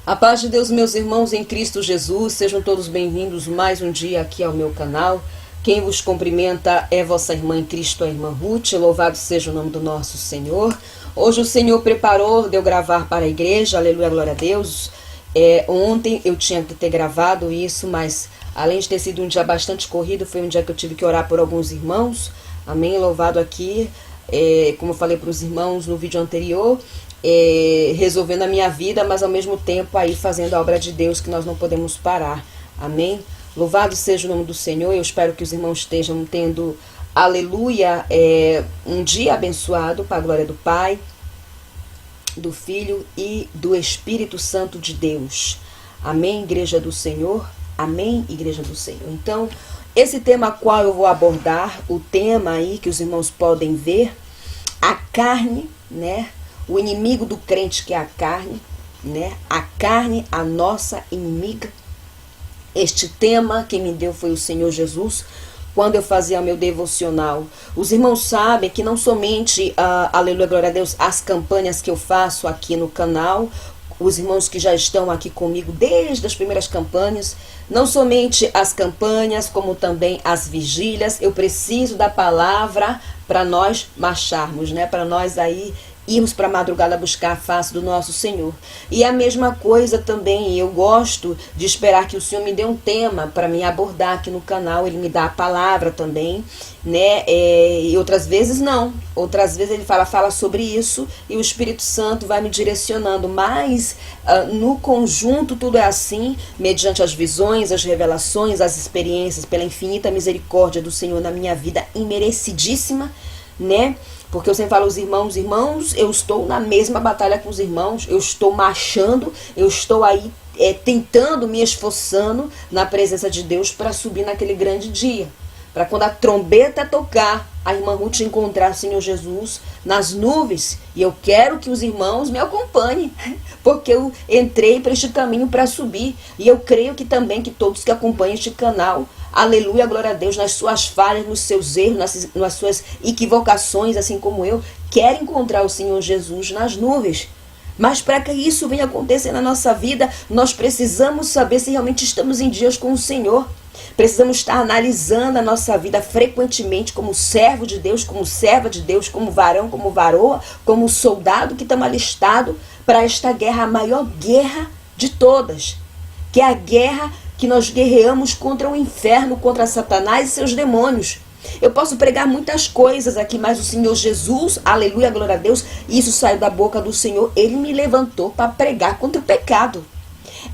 A paz de Deus, meus irmãos em Cristo Jesus, sejam todos bem-vindos mais um dia aqui ao meu canal. Quem vos cumprimenta é vossa irmã em Cristo, a irmã Ruth. Louvado seja o nome do nosso Senhor. Hoje o Senhor preparou de eu gravar para a igreja, aleluia, glória a Deus. Ontem eu tinha que ter gravado isso, mas além de ter sido um dia bastante corrido, foi um dia que eu tive que orar por alguns irmãos. Amém, louvado aqui. Como eu falei para os irmãos no vídeo anterior, resolvendo a minha vida, mas ao mesmo tempo aí fazendo a obra de Deus, que nós não podemos parar. Amém? Louvado seja o nome do Senhor. Eu espero que os irmãos estejam tendo, aleluia, um dia abençoado para a glória do Pai, do Filho e do Espírito Santo de Deus. Amém, igreja do Senhor? Amém, igreja do Senhor. Então, esse tema qual eu vou abordar, o tema aí que os irmãos podem ver, a carne, né? O inimigo do crente, que é a carne, né? A carne, a nossa inimiga. Este tema quem me deu foi o Senhor Jesus, quando eu fazia meu devocional. Os irmãos sabem que não somente, aleluia, glória a Deus, as campanhas que eu faço aqui no canal, os irmãos que já estão aqui comigo desde as primeiras campanhas, não somente as campanhas, como também as vigílias, eu preciso da palavra para nós marcharmos, né? Para nós aí irmos para a madrugada buscar a face do nosso Senhor. E a mesma coisa também, eu gosto de esperar que o Senhor me dê um tema para me abordar aqui no canal, Ele me dá a palavra também, né? E outras vezes não, outras vezes Ele fala sobre isso e o Espírito Santo vai me direcionando, mas no conjunto tudo é assim, mediante as visões, as revelações, as experiências, pela infinita misericórdia do Senhor na minha vida, imerecidíssima, né? Porque eu sempre falo aos irmãos, eu estou na mesma batalha com os irmãos, eu estou marchando, eu estou aí tentando, me esforçando na presença de Deus para subir naquele grande dia. Para quando a trombeta tocar, a irmã Ruth encontrar o Senhor Jesus nas nuvens. E eu quero que os irmãos me acompanhem, porque eu entrei para este caminho para subir. E eu creio que também que todos que acompanham este canal, aleluia, glória a Deus, nas suas falhas, nos seus erros, nas suas equivocações, assim como eu, querem encontrar o Senhor Jesus nas nuvens. Mas para que isso venha acontecer na nossa vida, nós precisamos saber se realmente estamos em dias com o Senhor. Precisamos estar analisando a nossa vida frequentemente como servo de Deus, como serva de Deus, como varão, como varoa, como soldado que estamos alistados para esta guerra, a maior guerra de todas, que é a guerra que nós guerreamos contra o inferno, contra Satanás e seus demônios. Eu posso pregar muitas coisas aqui, mas o Senhor Jesus, aleluia, glória a Deus, isso saiu da boca do Senhor, Ele me levantou para pregar contra o pecado.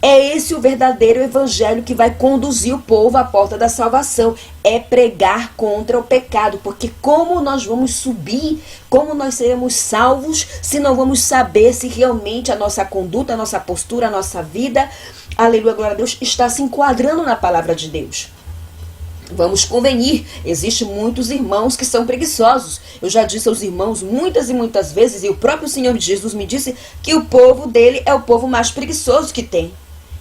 É esse o verdadeiro evangelho que vai conduzir o povo à porta da salvação. É pregar contra o pecado. Porque como nós vamos subir, como nós seremos salvos, se não vamos saber se realmente a nossa conduta, a nossa postura, a nossa vida, aleluia, glória a Deus, está se enquadrando na palavra de Deus. Vamos convenir, existem muitos irmãos que são preguiçosos. Eu já disse aos irmãos muitas e muitas vezes, e o próprio Senhor Jesus me disse que o povo dele é o povo mais preguiçoso que tem.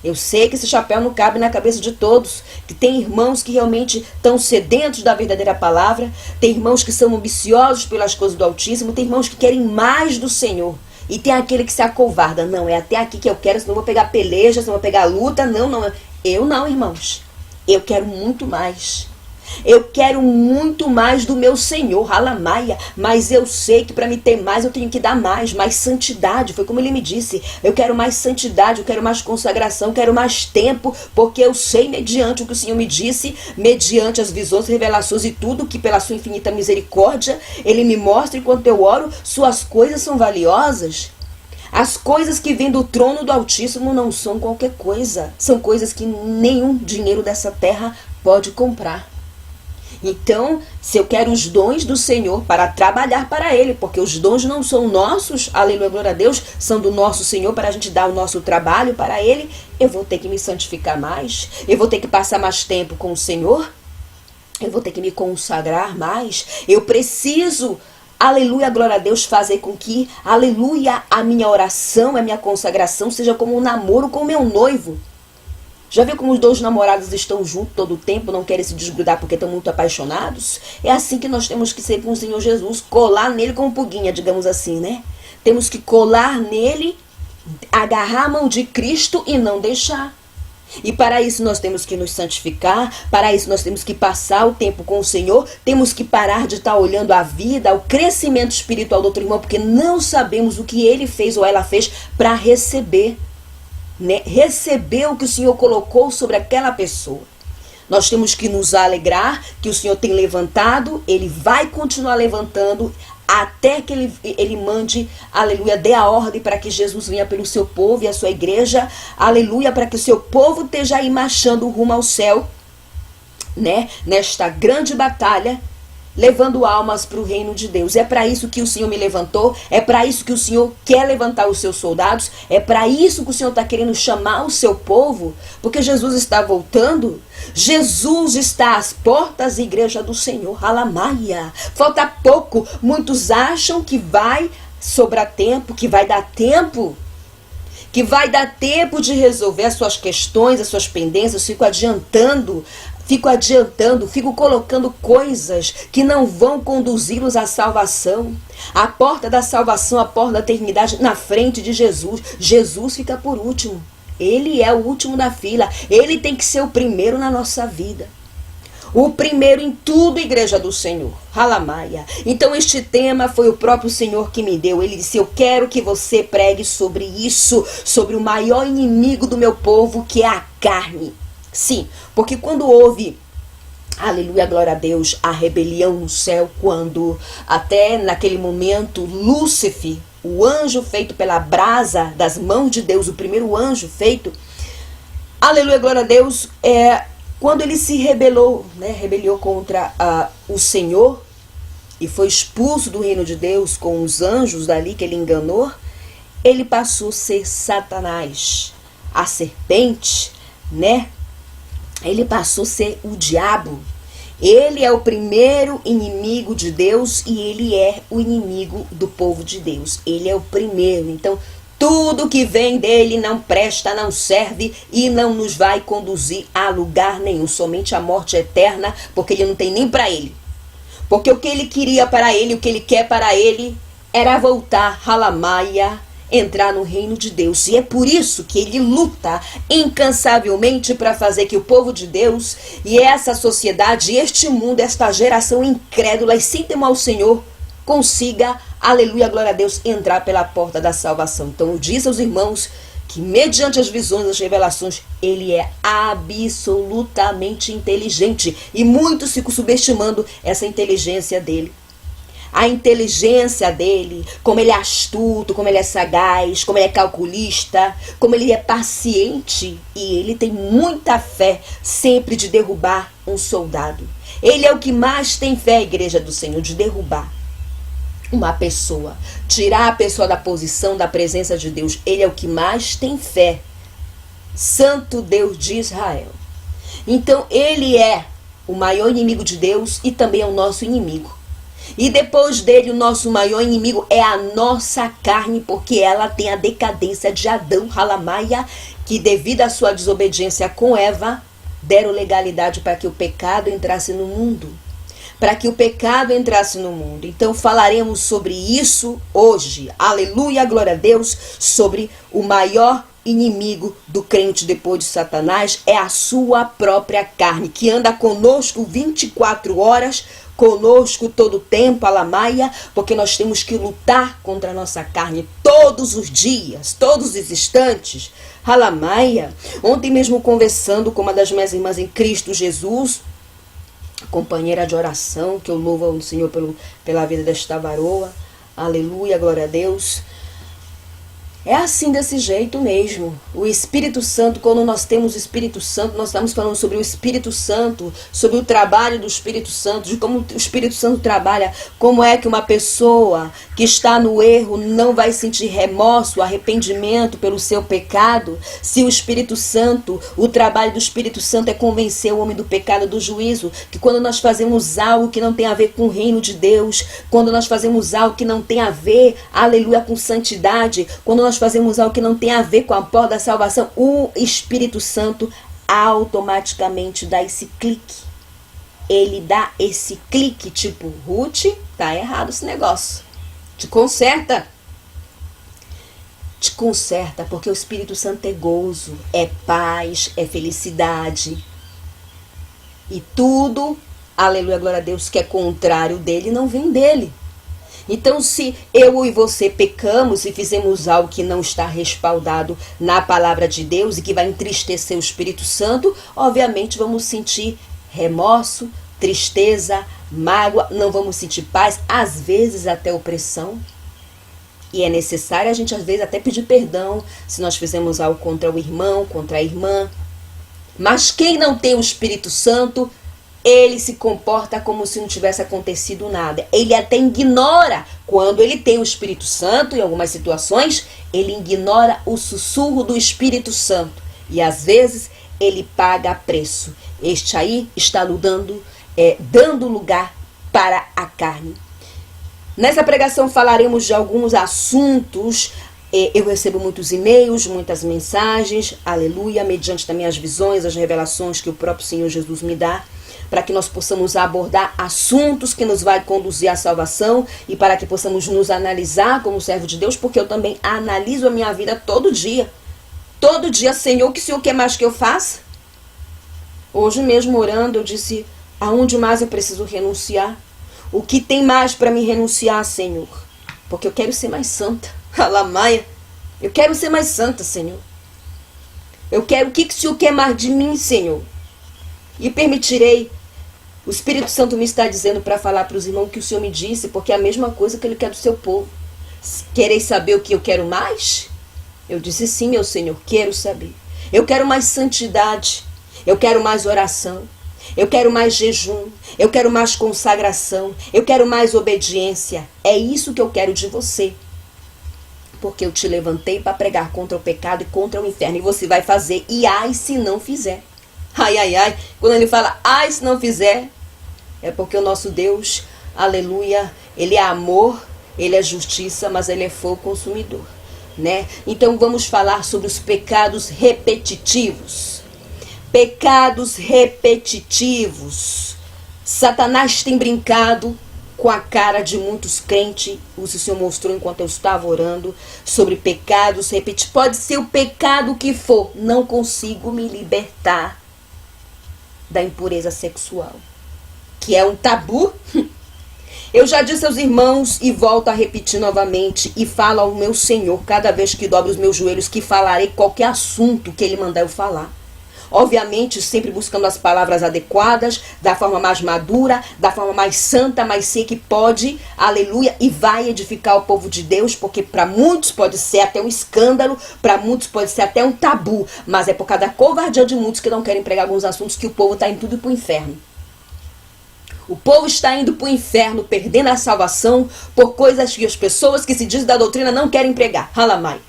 Eu sei que esse chapéu não cabe na cabeça de todos, que tem irmãos que realmente estão sedentos da verdadeira palavra, tem irmãos que são ambiciosos pelas coisas do Altíssimo, tem irmãos que querem mais do Senhor. E tem aquele que se acovarda, não, é até aqui que eu quero, senão eu vou pegar peleja, senão eu vou pegar luta, não. Eu não, irmãos. Eu quero muito mais. Eu quero muito mais do meu Senhor, alamaia. Mas eu sei que para me ter mais eu tenho que dar mais santidade. Foi como Ele me disse. Eu quero mais santidade, eu quero mais consagração, eu quero mais tempo. Porque eu sei, mediante o que o Senhor me disse, mediante as visões, revelações e tudo que pela sua infinita misericórdia Ele me mostra enquanto eu oro, suas coisas são valiosas. As coisas que vêm do trono do Altíssimo não são qualquer coisa. São coisas que nenhum dinheiro dessa terra pode comprar. Então, se eu quero os dons do Senhor para trabalhar para Ele, porque os dons não são nossos, aleluia, glória a Deus, são do nosso Senhor para a gente dar o nosso trabalho para Ele, eu vou ter que me santificar mais, eu vou ter que passar mais tempo com o Senhor, eu vou ter que me consagrar mais, eu preciso, aleluia, glória a Deus, fazer com que, aleluia, a minha oração, a minha consagração seja como um namoro com o meu noivo. Já viu como os dois namorados estão juntos todo o tempo, não querem se desgrudar porque estão muito apaixonados? É assim que nós temos que ser com o Senhor Jesus, colar nele com pulguinha, digamos assim, né? Temos que colar nele agarrar a mão de Cristo e não deixar. E para isso nós temos que nos santificar, para isso nós temos que passar o tempo com o Senhor, temos que parar de estar olhando a vida, o crescimento espiritual do outro irmão, porque não sabemos o que ele fez ou ela fez para receber, né? Receber o que o Senhor colocou sobre aquela pessoa. Nós temos que nos alegrar que o Senhor tem levantado, Ele vai continuar levantando até que ele mande, aleluia, dê a ordem para que Jesus venha pelo seu povo e a sua igreja, aleluia, para que o seu povo esteja aí marchando rumo ao céu, né, nesta grande batalha, levando almas para o reino de Deus. É para isso que o Senhor me levantou, é para isso que o Senhor quer levantar os seus soldados, é para isso que o Senhor está querendo chamar o seu povo, porque Jesus está voltando, Jesus está às portas, igreja do Senhor, alamaia. Falta pouco, muitos acham que vai sobrar tempo, que vai dar tempo, de resolver as suas questões, as suas pendências. Fico adiantando, fico colocando coisas que não vão conduzi-los à salvação. A porta da salvação, a porta da eternidade na frente de Jesus. Jesus fica por último. Ele é o último da fila. Ele tem que ser o primeiro na nossa vida. O primeiro em tudo, igreja do Senhor. Halamaia. Então este tema foi o próprio Senhor que me deu. Ele disse: eu quero que você pregue sobre isso, sobre o maior inimigo do meu povo, que é a carne. Sim, porque quando houve, aleluia, glória a Deus, a rebelião no céu, quando até naquele momento Lúcifer, o anjo feito pela brasa das mãos de Deus, o primeiro anjo feito, aleluia, glória a Deus, quando ele se rebelou, né, contra o Senhor e foi expulso do reino de Deus com os anjos dali que ele enganou, ele passou a ser Satanás, a serpente, né? Ele passou a ser o diabo. Ele é o primeiro inimigo de Deus e ele é o inimigo do povo de Deus. Ele é o primeiro. Então, tudo que vem dele não presta, não serve e não nos vai conduzir a lugar nenhum. Somente a morte eterna, porque ele não tem nem para ele. Porque o que ele queria para ele, o que ele quer para ele, era voltar, halamaia, entrar no reino de Deus. E é por isso que ele luta incansavelmente para fazer que o povo de Deus e essa sociedade, este mundo, esta geração incrédula e sem temor ao Senhor, consiga, aleluia, glória a Deus, entrar pela porta da salvação. Então eu disse aos irmãos que mediante as visões, as revelações, ele é absolutamente inteligente. E muitos ficam subestimando essa inteligência dele. A inteligência dele, como ele é astuto, como ele é sagaz, como ele é calculista, como ele é paciente. E ele tem muita fé sempre de derrubar um soldado. Ele é o que mais tem fé, igreja do Senhor, de derrubar uma pessoa, tirar a pessoa da posição, da presença de Deus. Ele é o que mais tem fé. Santo Deus de Israel. Então ele é o maior inimigo de Deus e também é o nosso inimigo. E depois dele, o nosso maior inimigo é a nossa carne, porque ela tem a decadência de Adão, halamaia, que devido à sua desobediência com Eva, deram legalidade para que o pecado entrasse no mundo. Para que o pecado entrasse no mundo. Então falaremos sobre isso hoje. Aleluia, glória a Deus. Sobre o maior inimigo do crente depois de Satanás é a sua própria carne, que anda conosco 24 horas, conosco todo o tempo, alamaia, porque nós temos que lutar contra a nossa carne todos os dias, todos os instantes, alamaia. Ontem mesmo conversando com uma das minhas irmãs em Cristo Jesus, companheira de oração, que eu louvo ao Senhor pela vida desta varoa, aleluia, glória a Deus. É assim, desse jeito mesmo. O Espírito Santo, quando nós temos o Espírito Santo, nós estamos falando sobre o Espírito Santo, sobre o trabalho do Espírito Santo, de como o Espírito Santo trabalha, como é que uma pessoa que está no erro não vai sentir remorso, arrependimento pelo seu pecado, se o Espírito Santo, o trabalho do Espírito Santo é convencer o homem do pecado, do juízo, que quando nós fazemos algo que não tem a ver com o reino de Deus, quando nós fazemos algo que não tem a ver, aleluia, com santidade, quando nós fazemos algo que não tem a ver com a porta da salvação, o Espírito Santo automaticamente dá esse clique. Ele dá esse clique, tipo, Ruth, tá errado esse negócio. Te conserta. te conserta, porque o Espírito Santo é gozo, é paz, é felicidade. E tudo, aleluia, glória a Deus, que é contrário dele, não vem dele. Então, se eu e você pecamos e fizemos algo que não está respaldado na palavra de Deus e que vai entristecer o Espírito Santo, obviamente vamos sentir remorso, tristeza, mágoa, não vamos sentir paz, às vezes até opressão. E é necessário a gente, às vezes, até pedir perdão se nós fizemos algo contra o irmão, contra a irmã. Mas quem não tem o Espírito Santo, ele se comporta como se não tivesse acontecido nada. Ele até ignora, quando ele tem o Espírito Santo, em algumas situações, ele ignora o sussurro do Espírito Santo. E às vezes ele paga preço. Este aí está dando lugar para a carne. Nessa pregação falaremos de alguns assuntos. Eu recebo muitos e-mails, muitas mensagens, aleluia, mediante também as visões, as revelações que o próprio Senhor Jesus me dá, para que nós possamos abordar assuntos que nos vai conduzir à salvação e para que possamos nos analisar como servo de Deus, porque eu também analiso a minha vida todo dia. Todo dia, Senhor, o que o Senhor quer mais que eu faça? Hoje mesmo orando, eu disse, aonde mais eu preciso renunciar? O que tem mais para me renunciar, Senhor? Porque eu quero ser mais santa. Alamaia, eu quero ser mais santa, Senhor. Eu quero o que o Senhor quer mais de mim, Senhor. E permitirei. O Espírito Santo me está dizendo para falar para os irmãos que o Senhor me disse, porque é a mesma coisa que Ele quer do seu povo. Quereis saber o que eu quero mais? Eu disse sim, meu Senhor, quero saber. Eu quero mais santidade. Eu quero mais oração. Eu quero mais jejum, eu quero mais consagração, eu quero mais obediência. É isso que eu quero de você. Porque eu te levantei para pregar contra o pecado e contra o inferno. E você vai fazer. E ai se não fizer. Ai, ai, ai. Quando ele fala ai se não fizer, é porque o nosso Deus, aleluia, Ele é amor, Ele é justiça, mas Ele é fogo consumidor, né? Então vamos falar sobre os pecados repetitivos. Pecados repetitivos. Satanás tem brincado com a cara de muitos crentes. O Senhor mostrou enquanto eu estava orando sobre pecados repetitivos. Pode ser o pecado que for. Não consigo me libertar da impureza sexual, que é um tabu. Eu já disse aos irmãos e volto a repetir novamente e falo ao meu Senhor cada vez que dobro os meus joelhos que falarei qualquer assunto que Ele mandar eu falar. Obviamente, sempre buscando as palavras adequadas, da forma mais madura, da forma mais santa, mais seca que pode, aleluia, e vai edificar o povo de Deus, porque para muitos pode ser até um escândalo, para muitos pode ser até um tabu, mas é por causa da covardia de muitos que não querem pregar alguns assuntos que o povo está indo tudo para o inferno. O povo está indo para o inferno, perdendo a salvação, por coisas que as pessoas que se dizem da doutrina não querem pregar. Halamai.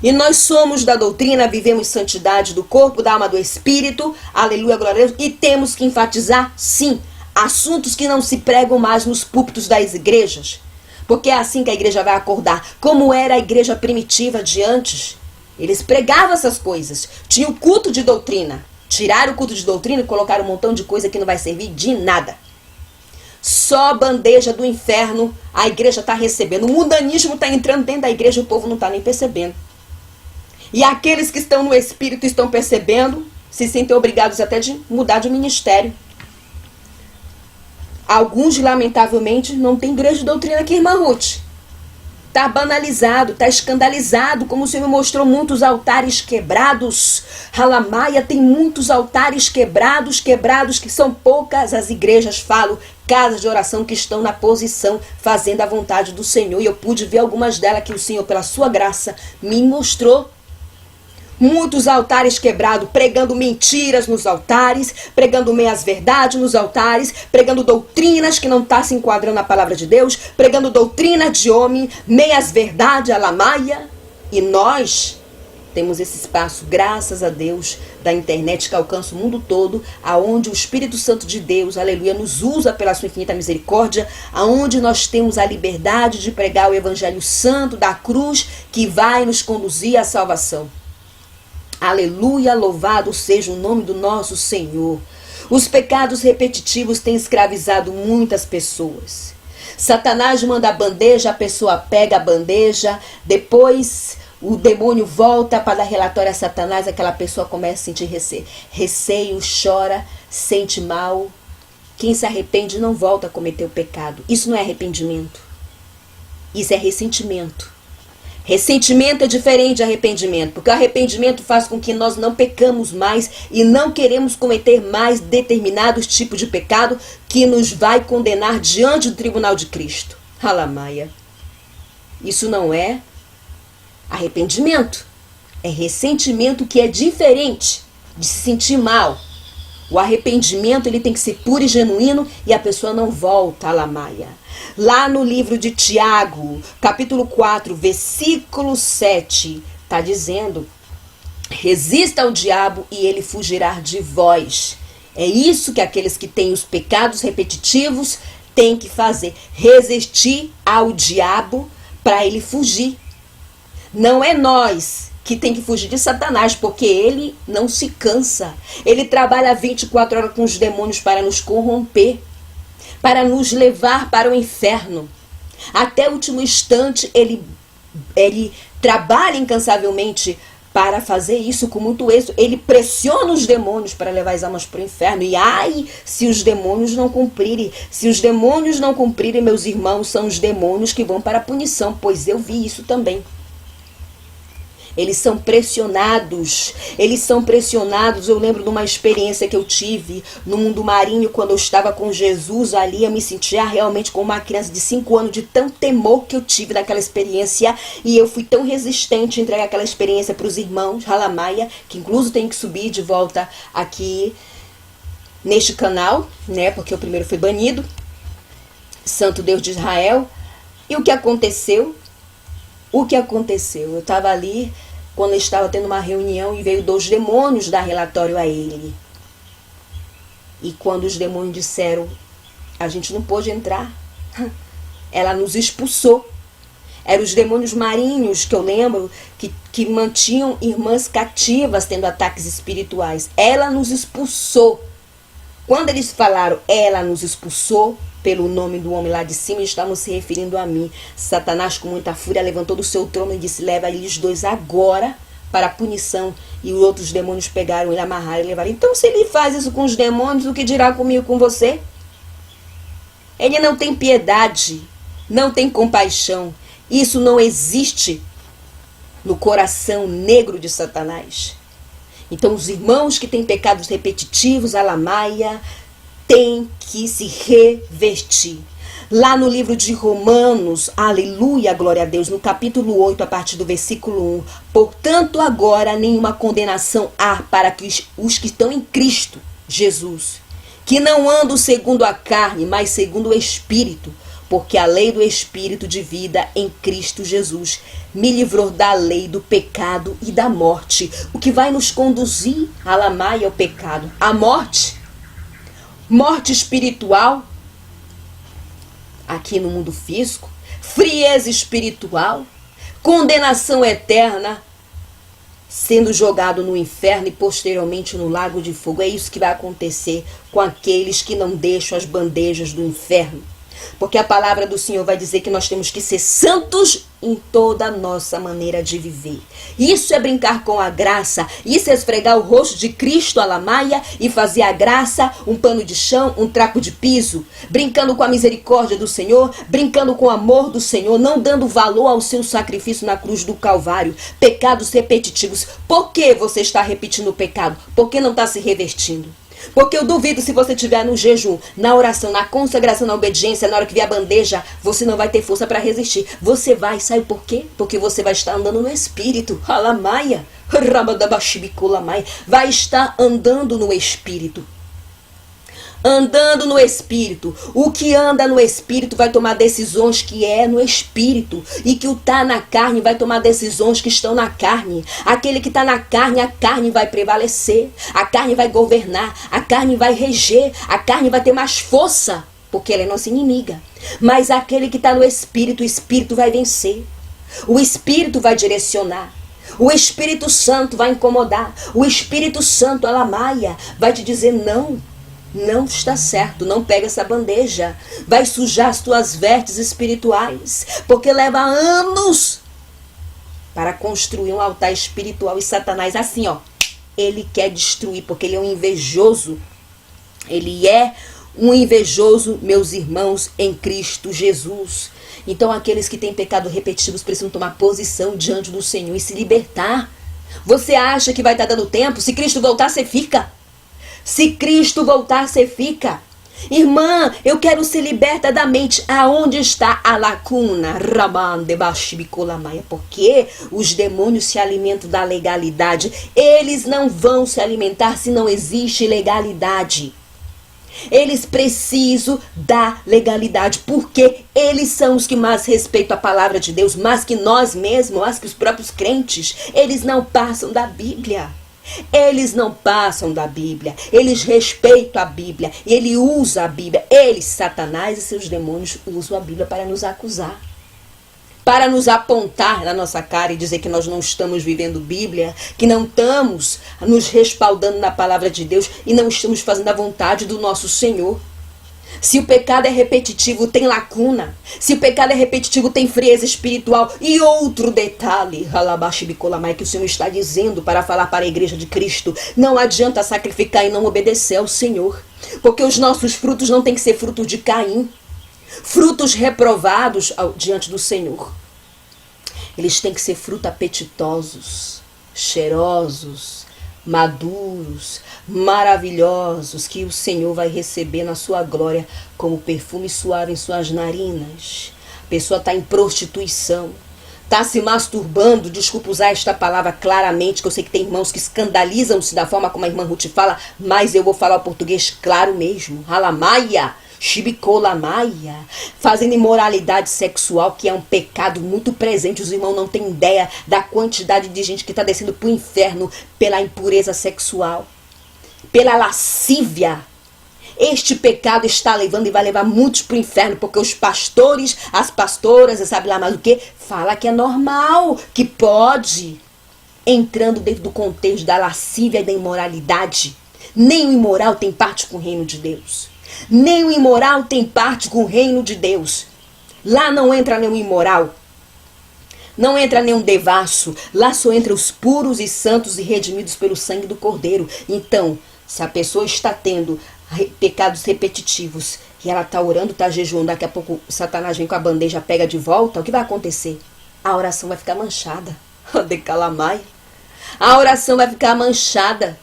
E nós somos da doutrina, vivemos santidade do corpo, da alma, do espírito, aleluia, glória a Deus, e temos que enfatizar, sim, assuntos que não se pregam mais nos púlpitos das igrejas, porque é assim que a igreja vai acordar, como era a igreja primitiva de antes. Eles pregavam essas coisas, tinha o culto de doutrina, tiraram o culto de doutrina e colocaram um montão de coisa que não vai servir de nada. Só bandeja do inferno a igreja está recebendo, o mundanismo está entrando dentro da igreja e o povo não está nem percebendo. E aqueles que estão no Espírito estão percebendo, se sentem obrigados até de mudar de ministério. Alguns, lamentavelmente, não tem igreja de doutrina aqui, irmã Ruth. Está banalizado, está escandalizado, como o Senhor me mostrou, muitos altares quebrados. Halamaia tem muitos altares quebrados, que são poucas as igrejas, falo, casas de oração que estão na posição, fazendo a vontade do Senhor. E eu pude ver algumas delas que o Senhor, pela sua graça, me mostrou. Muitos altares quebrados, pregando mentiras nos altares, pregando meias-verdades nos altares, pregando doutrinas que não estão se enquadrando na palavra de Deus, pregando doutrina de homem, meias-verdades, alamaia. E nós temos esse espaço, graças a Deus, da internet que alcança o mundo todo, aonde o Espírito Santo de Deus, aleluia, nos usa pela sua infinita misericórdia, aonde nós temos a liberdade de pregar o Evangelho Santo da cruz que vai nos conduzir à salvação. Aleluia, louvado seja o nome do nosso Senhor. Os pecados repetitivos têm escravizado muitas pessoas. Satanás manda a bandeja, a pessoa pega a bandeja, depois o demônio volta para dar relatório a Satanás, aquela pessoa começa a sentir receio, chora, sente mal. Quem se arrepende não volta a cometer o pecado. Isso não é arrependimento. Isso é ressentimento. Ressentimento é diferente de arrependimento, porque o arrependimento faz com que nós não pecamos mais e não queremos cometer mais determinados tipos de pecado que nos vai condenar diante do tribunal de Cristo. Alamaia. Isso não é arrependimento. É ressentimento, que é diferente de se sentir mal. O arrependimento, ele tem que ser puro e genuíno e a pessoa não volta à lamaia. Lá no livro de Tiago, capítulo 4, versículo 7, está dizendo: resista ao diabo e ele fugirá de vós. É isso que aqueles que têm os pecados repetitivos têm que fazer. Resistir ao diabo para ele fugir. Não é nós que tem que fugir de Satanás, porque ele não se cansa. Ele trabalha 24 horas com os demônios para nos corromper, para nos levar para o inferno. Até o último instante, ele trabalha incansavelmente para fazer isso com muito êxito. Ele pressiona os demônios para levar as almas para o inferno. E ai, se os demônios não cumprirem. Se os demônios não cumprirem, meus irmãos, são os demônios que vão para a punição, pois eu vi isso também. Eles são pressionados, eu lembro de uma experiência que eu tive no mundo marinho, quando eu estava com Jesus ali, eu me sentia realmente como uma criança de 5 anos, de tão temor que eu tive naquela experiência, e eu fui tão resistente em entregar aquela experiência para os irmãos, Halamaia, que inclusive tem que subir de volta aqui neste canal, né, porque o primeiro foi banido, Santo Deus de Israel. E o que aconteceu? Eu estava ali quando eu estava tendo uma reunião e veio 2 demônios dar relatório a ele. E quando os demônios disseram, a gente não pôde entrar, ela nos expulsou. Eram os demônios marinhos, que eu lembro, que mantinham irmãs cativas tendo ataques espirituais. Ela nos expulsou. Quando eles falaram, ela nos expulsou, pelo nome do homem lá de cima, estavam se referindo a mim. Satanás, com muita fúria, levantou do seu trono e disse: leva eles 2 agora para a punição. E os outros demônios pegaram ele, amarraram e levaram. Então, se ele faz isso com os demônios, o que dirá comigo, com você? Ele não tem piedade, não tem compaixão. Isso não existe no coração negro de Satanás. Então, os irmãos que têm pecados repetitivos, alamaia, tem que se revestir. Lá no livro de Romanos, aleluia, glória a Deus, no capítulo 8, a partir do versículo 1. Portanto, agora nenhuma condenação há para os que estão em Cristo Jesus, que não andam segundo a carne, mas segundo o Espírito, porque a lei do Espírito de vida em Cristo Jesus me livrou da lei do pecado e da morte. O que vai nos conduzir a lamaia ao pecado? A morte. Morte espiritual, aqui no mundo físico, frieza espiritual, condenação eterna, sendo jogado no inferno e posteriormente no lago de fogo. É isso que vai acontecer com aqueles que não deixam as bandejas do inferno. Porque a palavra do Senhor vai dizer que nós temos que ser santos em toda a nossa maneira de viver. Isso é brincar com a graça. Isso é esfregar o rosto de Cristo à lamaia e fazer a graça um pano de chão, um trapo de piso. Brincando com a misericórdia do Senhor, brincando com o amor do Senhor, não dando valor ao seu sacrifício na cruz do Calvário. Pecados repetitivos. Por que você está repetindo o pecado? Por que não está se revestindo? Porque eu duvido, se você estiver no jejum, na oração, na consagração, na obediência, na hora que vier a bandeja, você não vai ter força para resistir. Você vai, sabe por quê? Porque você vai estar andando no Espírito. Alamaia, rabadabaxibiculamai. Vai estar andando no Espírito. Andando no Espírito. O que anda no Espírito vai tomar decisões que é no Espírito. E que o tá na carne vai tomar decisões que estão na carne. Aquele que está na carne, a carne vai prevalecer. A carne vai governar. A carne vai reger. A carne vai ter mais força, porque ela é nossa inimiga. Mas aquele que está no Espírito, o Espírito vai vencer. O Espírito vai direcionar. O Espírito Santo vai incomodar. O Espírito Santo, alamaia, vai te dizer não. Não está certo, não pega essa bandeja. Vai sujar as tuas vestes espirituais, porque leva anos para construir um altar espiritual. E Satanás, assim, ó, ele quer destruir, porque ele é um invejoso. Ele é um invejoso, meus irmãos, em Cristo Jesus. Então, aqueles que têm pecados repetitivos precisam tomar posição diante do Senhor e se libertar. Você acha que vai estar dando tempo? Se Cristo voltar, você fica. Se Cristo voltar, você fica. Irmã, eu quero ser liberta da mente. Aonde está a lacuna? Porque os demônios se alimentam da legalidade. Eles não vão se alimentar se não existe legalidade. Eles precisam da legalidade, porque eles são os que mais respeitam a palavra de Deus, mais que nós mesmos, mais que os próprios crentes. Eles não passam da Bíblia. Eles não passam da Bíblia. Eles respeitam a Bíblia. E ele usa a Bíblia. Eles, Satanás e seus demônios, usam a Bíblia para nos acusar, para nos apontar na nossa cara e dizer que nós não estamos vivendo Bíblia, que não estamos nos respaldando na palavra de Deus e não estamos fazendo a vontade do nosso Senhor. Se o pecado é repetitivo, tem lacuna. Se o pecado é repetitivo, tem frieza espiritual. E outro detalhe, que o Senhor está dizendo para falar para a igreja de Cristo: não adianta sacrificar e não obedecer ao Senhor, porque os nossos frutos não têm que ser frutos de Caim, frutos reprovados diante do Senhor. Eles têm que ser frutos apetitosos, cheirosos, maduros, maravilhosos, que o Senhor vai receber na sua glória como perfume suave em suas narinas. A pessoa está em prostituição, está se masturbando, desculpa usar esta palavra claramente, que eu sei que tem irmãos que escandalizam-se da forma como a irmã Ruth fala, mas eu vou falar o português claro mesmo. Halamaia, Shibicolamaia, fazendo imoralidade sexual, que é um pecado muito presente. Os irmãos não têm ideia da quantidade de gente que está descendo para o inferno pela impureza sexual, pela lascívia. Este pecado está levando e vai levar muitos para o inferno, porque os pastores, as pastoras, sabe lá mais o que, fala que é normal, que pode, entrando dentro do contexto da lascívia e da imoralidade. Nem o imoral tem parte com o reino de Deus. Nem o imoral tem parte com o reino de Deus. Lá não entra nenhum imoral, não entra nenhum devasso. Lá só entra os puros e santos e redimidos pelo sangue do Cordeiro. Então, se a pessoa está tendo pecados repetitivos e ela está orando, está jejuando, daqui a pouco Satanás vem com a bandeja, pega de volta, o que vai acontecer? A oração vai ficar manchada. A oração vai ficar manchada.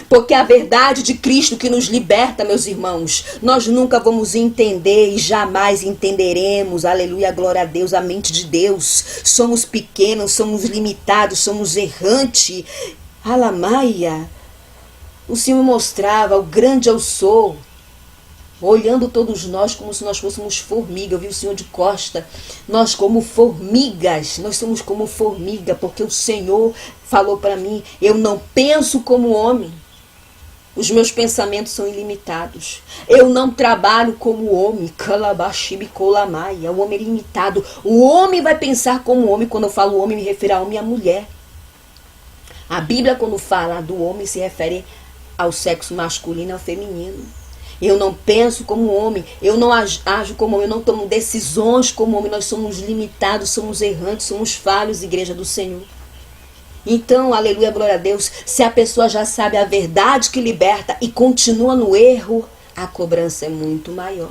Porque a verdade de Cristo que nos liberta, meus irmãos, nós nunca vamos entender e jamais entenderemos, aleluia, glória a Deus, a mente de Deus. Somos pequenos, somos limitados, somos errantes. Alamaia, o Senhor mostrava o grande eu sou, olhando todos nós como se nós fôssemos formiga. Eu vi o Senhor de costa, nós como formigas, nós somos como formiga, porque o Senhor falou para mim: eu não penso como homem, os meus pensamentos são ilimitados, eu não trabalho como homem, o homem é limitado, o homem vai pensar como homem. Quando eu falo homem, me refiro a homem e a mulher. A Bíblia, quando fala do homem, se refere ao sexo masculino e ao feminino. Eu não penso como homem, eu não ajo como homem, eu não tomo decisões como homem. Nós somos limitados, somos errantes, somos falhos, igreja do Senhor. Então, aleluia, glória a Deus, se a pessoa já sabe a verdade que liberta e continua no erro, a cobrança é muito maior.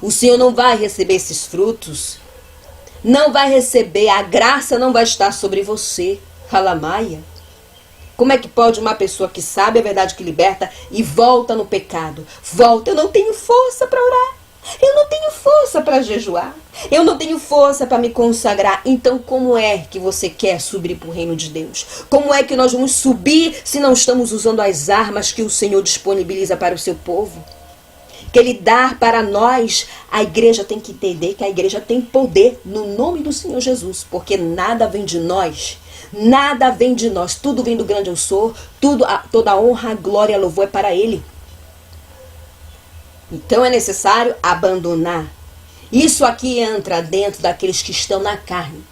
O Senhor não vai receber esses frutos, não vai receber, a graça não vai estar sobre você. Halamaia. Como é que pode uma pessoa que sabe a verdade que liberta e volta no pecado? Volta, eu não tenho força para orar, eu não tenho força para jejuar, eu não tenho força para me consagrar. Então como é que você quer subir para o reino de Deus? Como é que nós vamos subir se não estamos usando as armas que o Senhor disponibiliza para o seu povo? Que Ele dá para nós. A igreja tem que entender que a igreja tem poder no nome do Senhor Jesus, porque nada vem de nós. Nada vem de nós, tudo vem do grande eu sou, toda a honra, glória, louvor é para Ele. Então é necessário abandonar. Isso aqui entra dentro daqueles que estão na carne.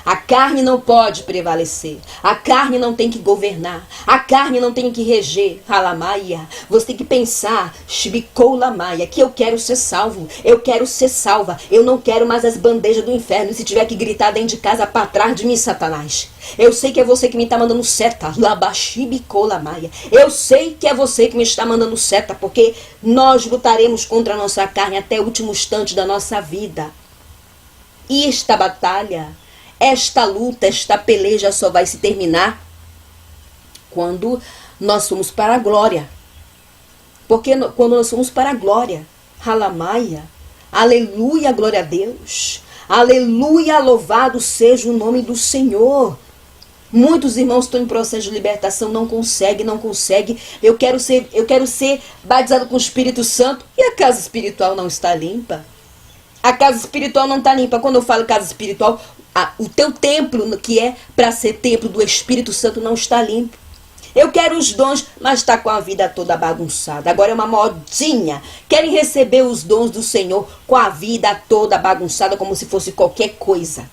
A carne não pode prevalecer. A carne não tem que governar. A carne não tem que reger. Halamaia. Você tem que pensar, Shibikoulamaia, que eu quero ser salvo. Eu quero ser salva. Eu não quero mais as bandejas do inferno. E se tiver que gritar dentro de casa, para trás de mim, Satanás. Eu sei que é você que me está mandando seta. Labashibikoulamaia. Eu sei que é você que me está mandando seta, porque nós lutaremos contra a nossa carne até o último instante da nossa vida. E esta batalha, esta luta, esta peleja só vai se terminar quando nós formos para a glória. Porque quando nós formos para a glória, Halamaia, aleluia, glória a Deus, aleluia, louvado seja o nome do Senhor. Muitos irmãos estão em processo de libertação, não consegue. Eu quero ser batizado com o Espírito Santo e a casa espiritual não está limpa. A casa espiritual não está limpa. Quando eu falo casa espiritual, o teu templo, que é para ser templo do Espírito Santo, não está limpo. Eu quero os dons, mas está com a vida toda bagunçada. Agora é uma modinha. Querem receber os dons do Senhor com a vida toda bagunçada, como se fosse qualquer coisa.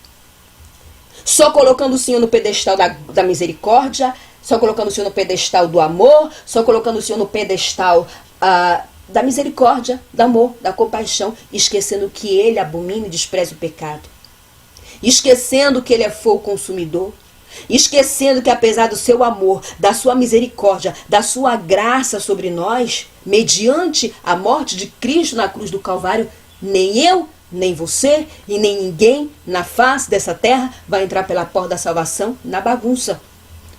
Só colocando o Senhor no pedestal da misericórdia, só colocando o Senhor no pedestal do amor, só colocando o Senhor no pedestal da misericórdia, do amor, da compaixão, esquecendo que Ele abomina e despreza o pecado. Esquecendo que Ele é fogo consumidor. Esquecendo que apesar do seu amor, da sua misericórdia, da sua graça sobre nós, mediante a morte de Cristo na cruz do Calvário, nem eu, nem você e nem ninguém na face dessa terra vai entrar pela porta da salvação na bagunça,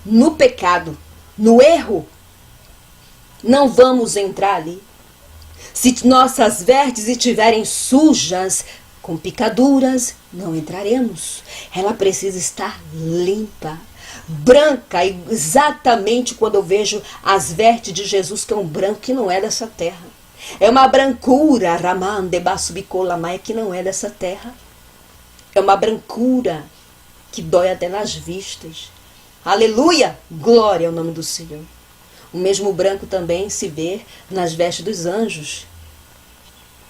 no pecado, no erro. Não vamos entrar ali. Se nossas vestes estiverem sujas, com picaduras, não entraremos. Ela precisa estar limpa, branca, exatamente quando eu vejo as vestes de Jesus, que é um branco que não é dessa terra. É uma brancura, Raman Debasubicolamaia, que não é dessa terra. É uma brancura que dói até nas vistas. Aleluia! Glória ao nome do Senhor. O mesmo branco também se vê nas vestes dos anjos.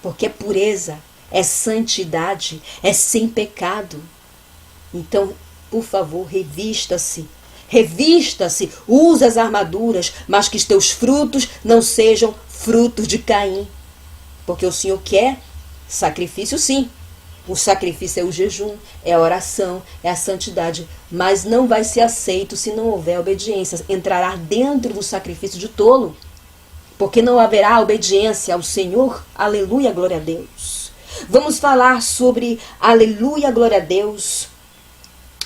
Porque é pureza, é santidade, é sem pecado. Então, por favor, revista-se. Revista-se, usa as armaduras, mas que os teus frutos não sejam frutos de Caim. Porque o Senhor quer sacrifício, sim. O sacrifício é o jejum, é a oração, é a santidade, mas não vai ser aceito se não houver obediência. Entrará dentro do sacrifício de tolo, porque não haverá obediência ao Senhor. Aleluia, glória a Deus. Vamos falar sobre, aleluia, glória a Deus,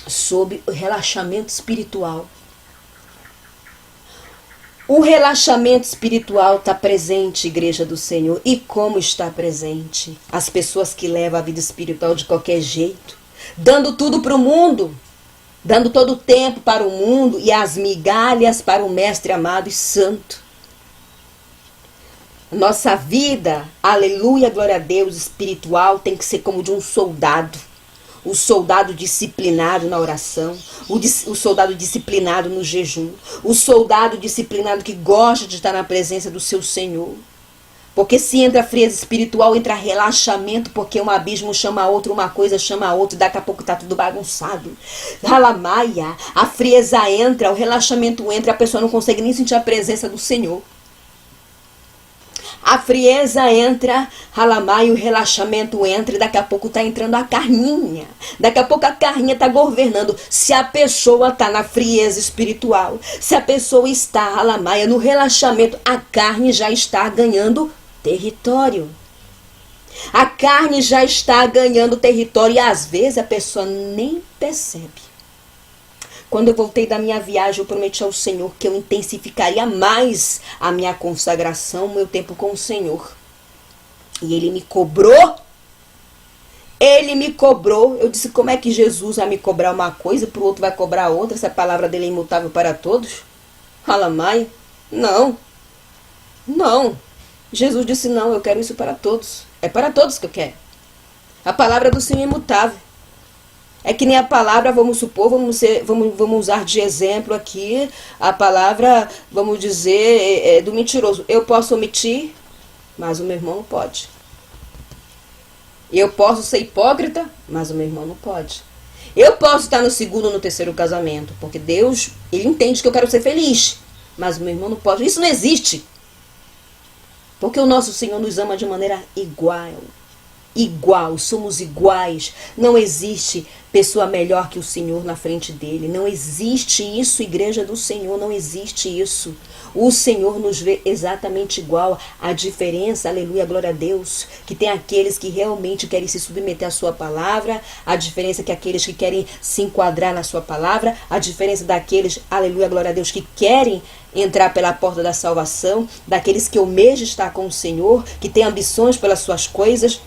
sobre o relaxamento espiritual. O relaxamento espiritual está presente, Igreja do Senhor. E como está presente? As pessoas que levam a vida espiritual de qualquer jeito, dando tudo para o mundo, dando todo o tempo para o mundo e as migalhas para o Mestre amado e santo. Nossa vida, aleluia, glória a Deus, espiritual, tem que ser como de um soldado. O soldado disciplinado na oração, o soldado disciplinado no jejum, o soldado disciplinado que gosta de estar na presença do seu Senhor. Porque se entra frieza espiritual, entra relaxamento, porque um abismo chama a outro, uma coisa chama a outra, e daqui a pouco está tudo bagunçado. Halamaia, a frieza entra, o relaxamento entra, a pessoa não consegue nem sentir a presença do Senhor. A frieza entra, Halamai, o relaxamento entra e daqui a pouco está entrando a carninha. Daqui a pouco a carninha está governando. Se a pessoa está na frieza espiritual, se a pessoa está, Halamai, no relaxamento, a carne já está ganhando território. A carne já está ganhando território e às vezes a pessoa nem percebe. Quando eu voltei da minha viagem, eu prometi ao Senhor que eu intensificaria mais a minha consagração, o meu tempo com o Senhor. E Ele me cobrou. Ele me cobrou. Eu disse, como é que Jesus vai me cobrar uma coisa e para o outro vai cobrar outra? Se a palavra dele é imutável para todos? Halamai? Não. Não. Jesus disse, não, eu quero isso para todos. É para todos que eu quero. A palavra do Senhor é imutável. É que nem a palavra, vamos supor, vamos usar de exemplo aqui, a palavra, vamos dizer, do mentiroso. Eu posso omitir, mas o meu irmão não pode. Eu posso ser hipócrita, mas o meu irmão não pode. Eu posso estar no segundo ou no terceiro casamento, porque Deus, Ele entende que eu quero ser feliz. Mas meu irmão não pode. Isso não existe. Porque o nosso Senhor nos ama de maneira igual. Igual, somos iguais. Não existe pessoa melhor que o Senhor na frente dele. Não existe isso, igreja do Senhor, não existe isso. O Senhor nos vê exatamente igual. A diferença, aleluia, glória a Deus, que tem aqueles que realmente querem se submeter à sua palavra, a diferença é que aqueles que querem se enquadrar na sua palavra, a diferença daqueles, aleluia, glória a Deus, que querem entrar pela porta da salvação, daqueles que almejam estar com o Senhor, que têm ambições pelas suas coisas,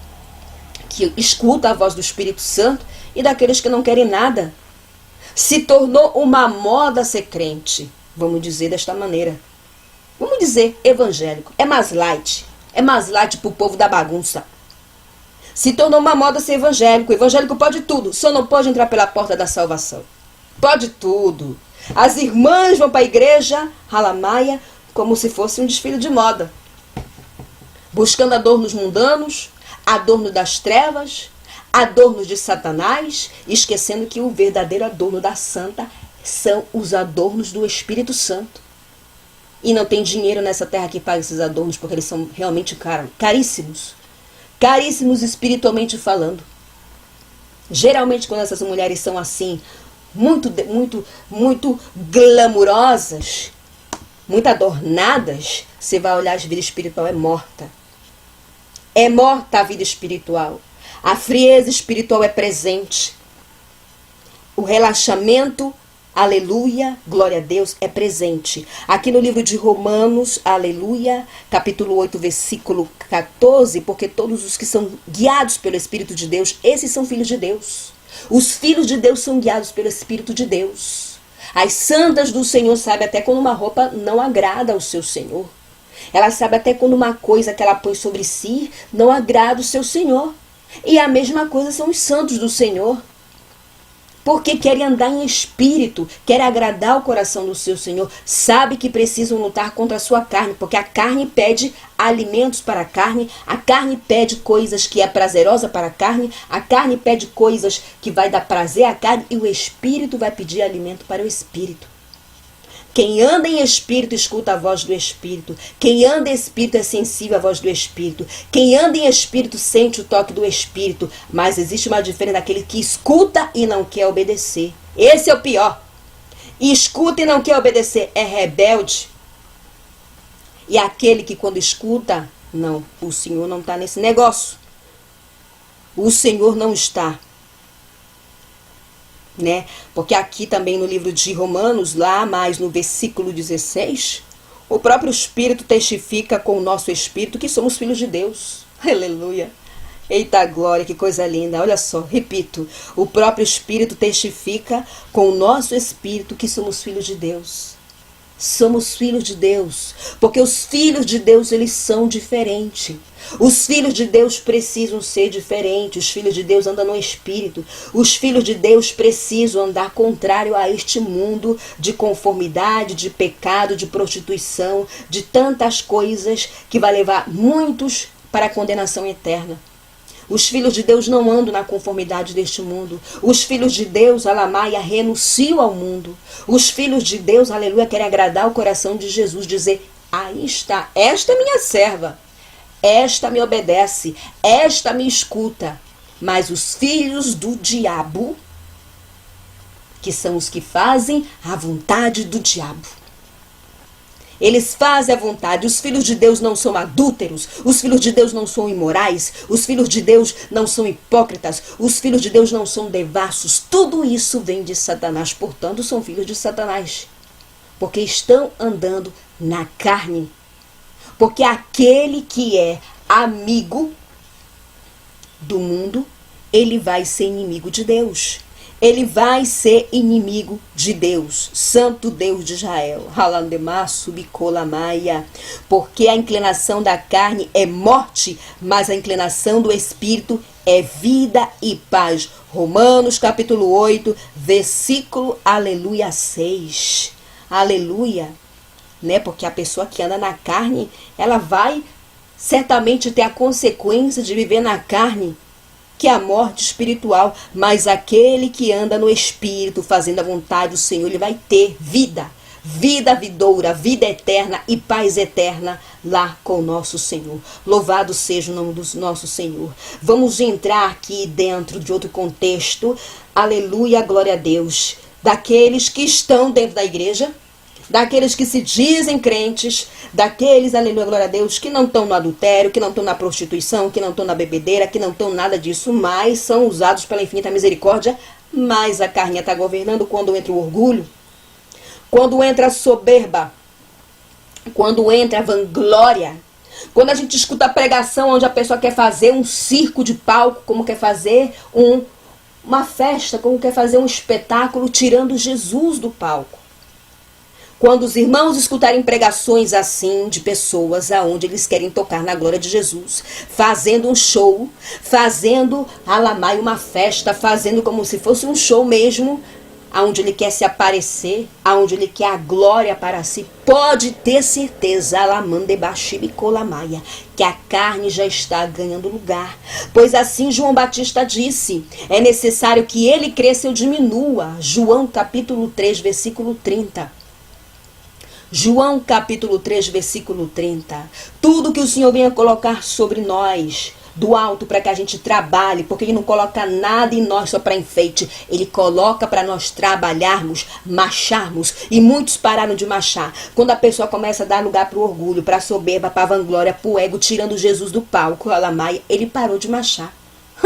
que escuta a voz do Espírito Santo, e daqueles que não querem nada. Se tornou uma moda ser crente, vamos dizer desta maneira. Vamos dizer evangélico. É mais light. É mais light pro povo da bagunça. Se tornou uma moda ser evangélico. O evangélico pode tudo, só não pode entrar pela porta da salvação. Pode tudo. As irmãs vão para a igreja, ralamaia, como se fosse um desfile de moda. Buscando adornos mundanos, adorno das trevas, adornos de Satanás, esquecendo que o verdadeiro adorno da santa são os adornos do Espírito Santo. E não tem dinheiro nessa terra que pague esses adornos, porque eles são realmente caríssimos. Caríssimos espiritualmente falando. Geralmente quando essas mulheres são assim, muito glamurosas, muito adornadas, você vai olhar, a vida espiritual é morta. É morta a vida espiritual. A frieza espiritual é presente. O relaxamento, aleluia, glória a Deus, é presente. Aqui no livro de Romanos, aleluia, capítulo 8, versículo 14, porque todos os que são guiados pelo Espírito de Deus, esses são filhos de Deus. Os filhos de Deus são guiados pelo Espírito de Deus. As santas do Senhor sabem até quando uma roupa não agrada ao seu Senhor. Ela sabe até quando uma coisa que ela põe sobre si não agrada o seu Senhor. E a mesma coisa são os santos do Senhor. Porque querem andar em espírito, querem agradar o coração do seu Senhor. Sabe que precisam lutar contra a sua carne, porque a carne pede alimentos para a carne pede coisas que é prazerosa para a carne pede coisas que vai dar prazer à carne, e o espírito vai pedir alimento para o espírito. Quem anda em espírito escuta a voz do Espírito. Quem anda em espírito é sensível à voz do Espírito. Quem anda em espírito sente o toque do Espírito. Mas existe uma diferença daquele que escuta e não quer obedecer. Esse é o pior. Escuta e não quer obedecer é rebelde. E aquele que quando escuta, não, o Senhor não está nesse negócio. O Senhor não está. Né? Porque aqui também no livro de Romanos, lá mais no versículo 16, o próprio Espírito testifica com o nosso Espírito que somos filhos de Deus. Aleluia! Eita glória, que coisa linda! Olha só, repito, o próprio Espírito testifica com o nosso Espírito que somos filhos de Deus. Somos filhos de Deus, porque os filhos de Deus, eles são diferentes. Os filhos de Deus precisam ser diferentes. Os filhos de Deus andam no Espírito. Os filhos de Deus precisam andar contrário a este mundo de conformidade, de pecado, de prostituição, de tantas coisas que vai levar muitos para a condenação eterna. Os filhos de Deus não andam na conformidade deste mundo. Os filhos de Deus, alamaia, renunciam ao mundo. Os filhos de Deus, aleluia, querem agradar o coração de Jesus, dizer, aí está, esta é minha serva, esta me obedece, esta me escuta. Mas os filhos do diabo, que são os que fazem a vontade do diabo, eles fazem a vontade. Os filhos de Deus não são adúlteros. Os filhos de Deus não são imorais. Os filhos de Deus não são hipócritas. Os filhos de Deus não são devassos. Tudo isso vem de Satanás. Portanto, são filhos de Satanás. Porque estão andando na carne. Porque aquele que é amigo do mundo, ele vai ser inimigo de Deus. Ele vai ser inimigo de Deus, Santo Deus de Israel. Porque a inclinação da carne é morte, mas a inclinação do Espírito é vida e paz. Romanos capítulo 8, versículo, aleluia, 6. Aleluia. Né? Porque a pessoa que anda na carne, ela vai certamente ter a consequência de viver na carne. que a morte espiritual, mas aquele que anda no Espírito, fazendo a vontade do Senhor, ele vai ter vida, vida vidoura, vida eterna e paz eterna lá com o nosso Senhor. Louvado seja o nome do nosso Senhor. Vamos entrar aqui dentro de outro contexto, aleluia, glória a Deus, daqueles que estão dentro da igreja, daqueles que se dizem crentes, daqueles, aleluia, glória a Deus, que não estão no adultério, que não estão na prostituição, que não estão na bebedeira, que não estão nada disso, mas são usados pela infinita misericórdia, mas a carne está governando quando entra o orgulho, quando entra a soberba, quando entra a vanglória, quando a gente escuta a pregação onde a pessoa quer fazer um circo de palco, como quer fazer uma festa, como quer fazer um espetáculo, tirando Jesus do palco. Quando os irmãos escutarem pregações assim de pessoas aonde eles querem tocar na glória de Jesus, fazendo um show, fazendo alamai uma festa, fazendo como se fosse um show mesmo, aonde ele quer se aparecer, aonde ele quer a glória para si, pode ter certeza, alamandebaxibicolamaia, que a carne já está ganhando lugar. Pois assim João Batista disse, é necessário que ele cresça e eu diminua. João capítulo 3, versículo 30. João capítulo 3, versículo 30. Tudo que o Senhor venha colocar sobre nós, do alto, para que a gente trabalhe, porque Ele não coloca nada em nós só para enfeite. Ele coloca para nós trabalharmos, macharmos. E muitos pararam de machar. Quando a pessoa começa a dar lugar para o orgulho, para a soberba, para a vanglória, para o ego, tirando Jesus do palco, alamaia, ele parou de machar.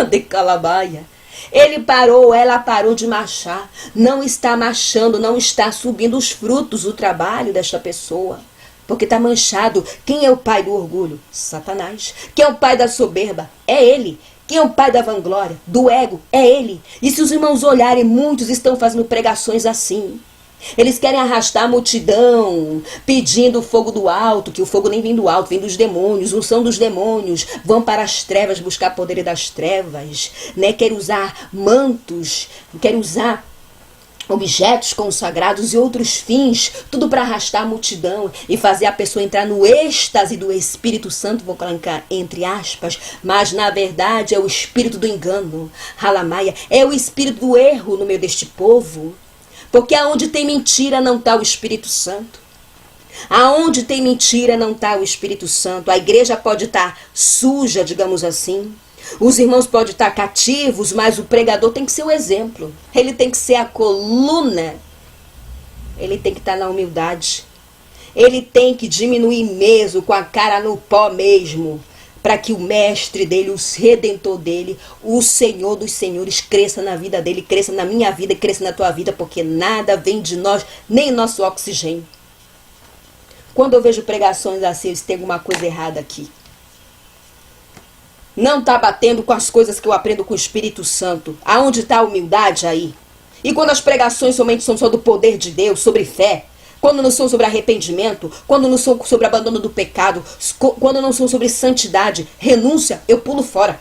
De calabaia. Ele parou, ela parou de machar. Não está machando, não está subindo os frutos do trabalho desta pessoa. Porque está manchado. Quem é o pai do orgulho? Satanás. Quem é o pai da soberba? É ele. Quem é o pai da vanglória? Do ego? É ele. E se os irmãos olharem, muitos estão fazendo pregações assim. Eles querem arrastar a multidão, pedindo o fogo do alto, que o fogo nem vem do alto, vem dos demônios, unção dos demônios, vão para as trevas buscar poder das trevas, né? Querem usar mantos, querem usar objetos consagrados e outros fins, tudo para arrastar a multidão e fazer a pessoa entrar no êxtase do Espírito Santo, vou colocar entre aspas, mas na verdade é o espírito do engano, halamaia, é o espírito do erro no meio deste povo. Porque aonde tem mentira não está o Espírito Santo. Aonde tem mentira não está o Espírito Santo. A igreja pode estar suja, digamos assim. Os irmãos podem estar cativos, mas o pregador tem que ser o exemplo. Ele tem que ser a coluna. Ele tem que estar na humildade. Ele tem que diminuir mesmo, com a cara no pó mesmo, para que o mestre dele, o redentor dele, o Senhor dos senhores, cresça na vida dele, cresça na minha vida, cresça na tua vida, porque nada vem de nós, nem nosso oxigênio. Quando eu vejo pregações assim, tem alguma coisa errada aqui. Não está batendo com as coisas que eu aprendo com o Espírito Santo. Aonde está a humildade aí? E quando as pregações somente são só do poder de Deus, sobre fé, quando não são sobre arrependimento, quando não são sobre abandono do pecado, quando não são sobre santidade, renúncia, eu pulo fora.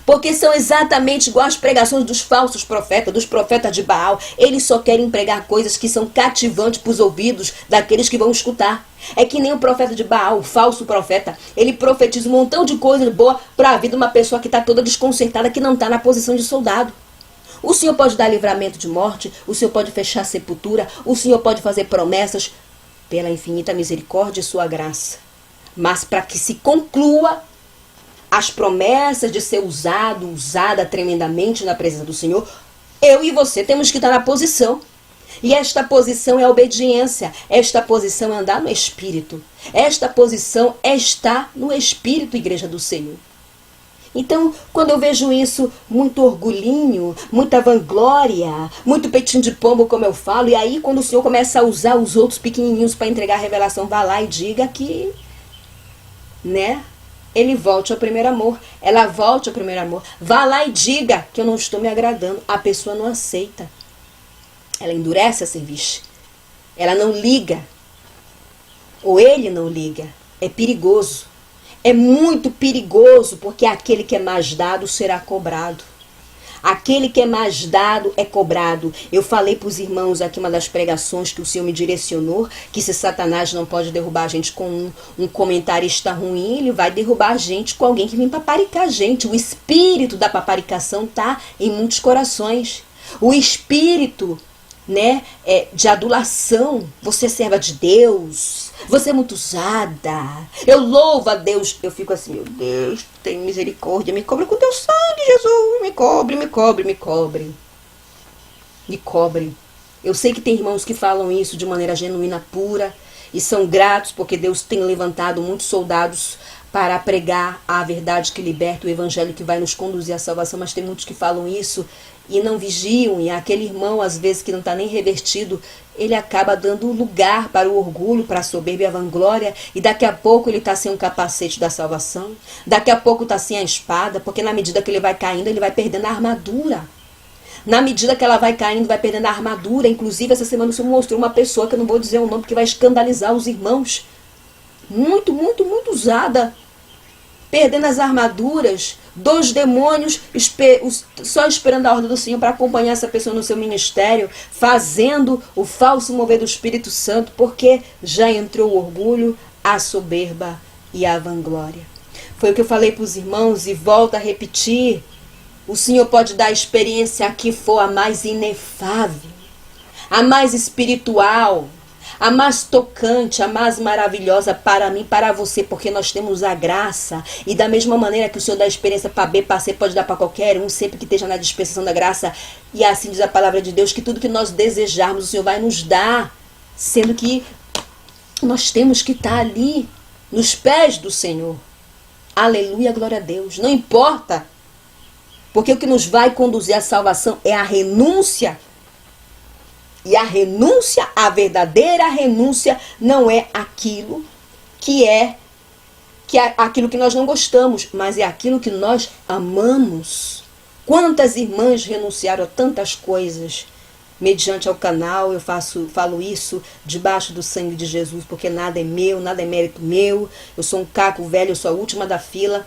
Porque são exatamente igual as pregações dos falsos profetas, dos profetas de Baal. Eles só querem pregar coisas que são cativantes para os ouvidos daqueles que vão escutar. É que nem o profeta de Baal, o falso profeta. Ele profetiza um montão de coisa boa para a vida de uma pessoa que está toda desconcertada, que não está na posição de soldado. O Senhor pode dar livramento de morte, o Senhor pode fechar a sepultura, o Senhor pode fazer promessas pela infinita misericórdia e sua graça. Mas para que se conclua as promessas de ser usada tremendamente na presença do Senhor, eu e você temos que estar na posição. E esta posição é a obediência, esta posição é andar no Espírito, esta posição é estar no Espírito, igreja do Senhor. Então, quando eu vejo isso, muito orgulhinho, muita vanglória, muito peitinho de pombo, como eu falo, e aí quando o Senhor começa a usar os outros pequenininhos para entregar a revelação, vá lá e diga que, né, ele volte ao primeiro amor, ela volte ao primeiro amor. Vá lá e diga que eu não estou me agradando. A pessoa não aceita. Ela endurece a cerviz. Ela não liga. Ou ele não liga. É perigoso. É muito perigoso, porque aquele que é mais dado será cobrado. Aquele que é mais dado é cobrado. Eu falei para os irmãos aqui, uma das pregações que o Senhor me direcionou, que se Satanás não pode derrubar a gente com um comentarista ruim, ele vai derrubar a gente com alguém que vem paparicar a gente. O espírito da paparicação está em muitos corações. O espírito, né, de adulação. Você é serva de Deus, você é muito usada, eu louvo a Deus. Eu fico assim, meu Deus, tem misericórdia, me cobre com teu sangue, Jesus, me cobre, me cobre, me cobre, me cobre. Eu sei que tem irmãos que falam isso de maneira genuína, pura, e são gratos porque Deus tem levantado muitos soldados para pregar a verdade que liberta, o evangelho que vai nos conduzir à salvação, mas tem muitos que falam isso e não vigiam, e aquele irmão, às vezes, que não está nem revertido, ele acaba dando lugar para o orgulho, para a soberba e a vanglória, e daqui a pouco ele está sem um capacete da salvação, daqui a pouco está sem a espada, porque na medida que ele vai caindo, ele vai perdendo a armadura. Na medida que ela vai caindo, vai perdendo a armadura. Inclusive, essa semana o Senhor mostrou uma pessoa, que eu não vou dizer o nome, porque vai escandalizar os irmãos, muito, muito, muito usada, perdendo as armaduras, 2 demônios só esperando a ordem do Senhor para acompanhar essa pessoa no seu ministério, fazendo o falso mover do Espírito Santo, porque já entrou o orgulho, a soberba e a vanglória. Foi o que eu falei para os irmãos e volto a repetir. O Senhor pode dar a experiência que for a mais inefável, a mais espiritual, a mais tocante, a mais maravilhosa para mim, para você, porque nós temos a graça. E da mesma maneira que o Senhor dá experiência para B, para C, pode dar para qualquer um, sempre que esteja na dispensação da graça. E assim diz a palavra de Deus, que tudo que nós desejarmos, o Senhor vai nos dar, sendo que nós temos que estar ali, nos pés do Senhor. Aleluia, glória a Deus. Não importa, porque o que nos vai conduzir à salvação é a renúncia. E a renúncia, a verdadeira renúncia, não é aquilo que aquilo que nós não gostamos, mas é aquilo que nós amamos. Quantas irmãs renunciaram a tantas coisas? Mediante ao canal, eu falo isso debaixo do sangue de Jesus, porque nada é meu, nada é mérito meu. Eu sou um caco velho, eu sou a última da fila,